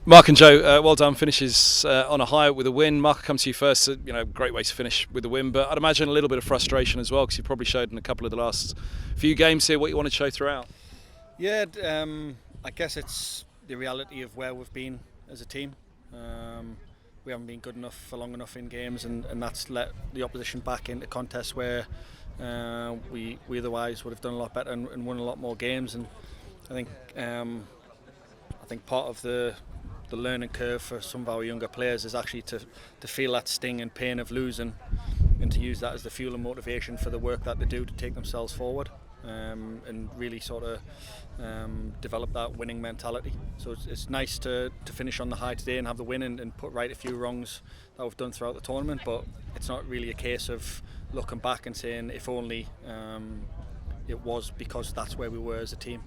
Mark and Joe, well done. Finishes on a high with a win. Mark, I'll come to you first. Great way to finish with a win, but I'd imagine a little bit of frustration as well, because you probably showed in a couple of the last few games here what you want to show throughout. Yeah, I guess it's the reality of where we've been as a team. We haven't been good enough for long enough in games, and that's let the opposition back into contests where we otherwise would have done a lot better and won a lot more games. And I think part of the learning curve for some of our younger players is actually to feel that sting and pain of losing, and to use that as the fuel and motivation for the work that they do to take themselves forward, and really sort of develop that winning mentality. So it's nice to finish on the high today and have the win and put right a few wrongs that we've done throughout the tournament, but it's not really a case of looking back and saying if only it was, because that's where we were as a team,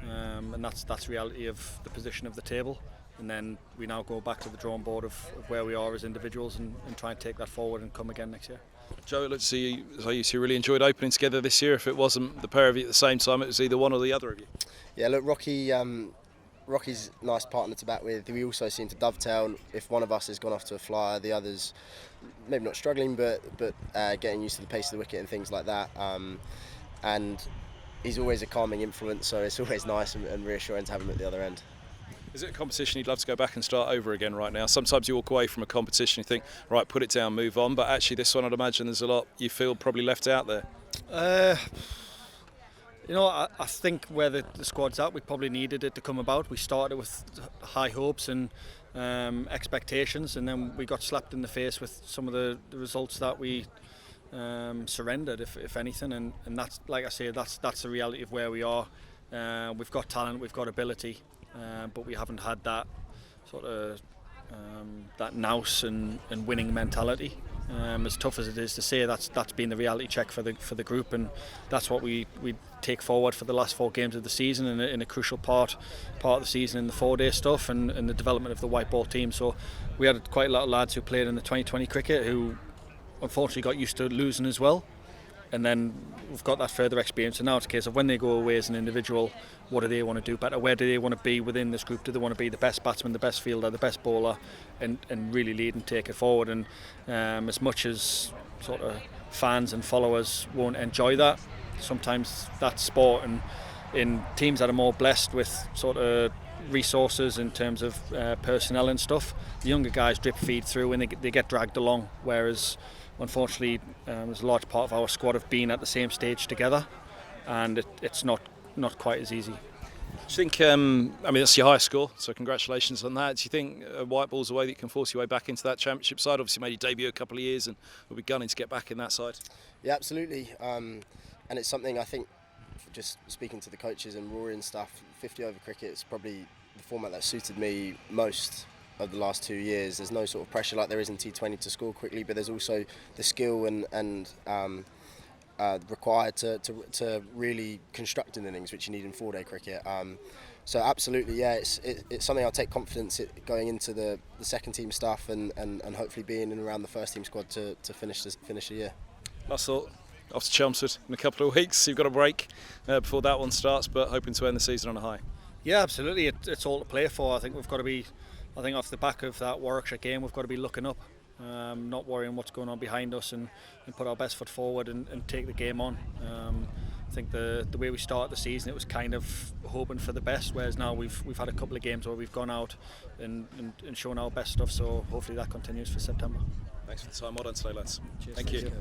and that's reality of the position of the table. And then we now go back to the drawing board of where we are as individuals and try and take that forward and come again next year. Joe, let's see, you two really enjoyed opening together this year. If it wasn't the pair of you at the same time, it was either one or the other of you. Yeah, look, Rocky's a nice partner to bat with. We also seem to dovetail. If one of us has gone off to a flyer, the others maybe not struggling, but getting used to the pace of the wicket and things like that. And he's always a calming influence, so it's always nice and reassuring to have him at the other end. Is it a competition you'd love to go back and start over again right now? Sometimes you walk away from a competition and think, right, put it down, move on. But actually this one, I'd imagine there's a lot you feel probably left out there. I think where the squad's at, we probably needed it to come about. We started with high hopes and expectations, and then we got slapped in the face with some of the results that we surrendered, if anything. And that's, like I say, that's the reality of where we are. We've got talent, we've got ability. But we haven't had that sort of that nous and winning mentality. As tough as it is to say, that's been the reality check for the group, and that's what we take forward for the last 4 games of the season, and in a crucial part of the season in the 4-day stuff and the development of the white ball team. So we had quite a lot of lads who played in the 2020 cricket who unfortunately got used to losing as well. And then we've got that further experience, and now it's a case of when they go away as an individual, what do they want to do better? Where do they want to be within this group? Do they want to be the best batsman, the best fielder, the best bowler, and really lead and take it forward? And as much as sort of fans and followers won't enjoy that, sometimes that's sport, and in teams that are more blessed with sort of resources in terms of personnel and stuff, the younger guys drip feed through and they get dragged along, whereas unfortunately, there's a large part of our squad have been at the same stage together, and it's not quite as easy. Do you think, that's your highest score, so congratulations on that. Do you think white ball's a way that you can force your way back into that championship side? Obviously made your debut a couple of years and we'll be gunning to get back in that side. Yeah, absolutely. And it's something I think, just speaking to the coaches and Rory and stuff, 50 over cricket is probably the format that suited me most of the last 2 years. There's no sort of pressure like there is in T20 to score quickly, but there's also the skill and required to really construct an innings, which you need in 4-day cricket. So absolutely, yeah, it's something I'll take confidence going into the second team stuff and hopefully being in around the first team squad to finish the year. Last thought, off to Chelmsford in a couple of weeks. You've got a break before that one starts, but hoping to end the season on a high. Yeah, absolutely. It's all to play for. I think we've got to be. I think off the back of that Warwickshire game, we've got to be looking up, not worrying what's going on behind us, and put our best foot forward and take the game on. I think the way we started the season, it was kind of hoping for the best, whereas now we've had a couple of games where we've gone out and shown our best stuff. So hopefully that continues for September. Thanks for the time. Well done today, lads. Cheers. Thank you.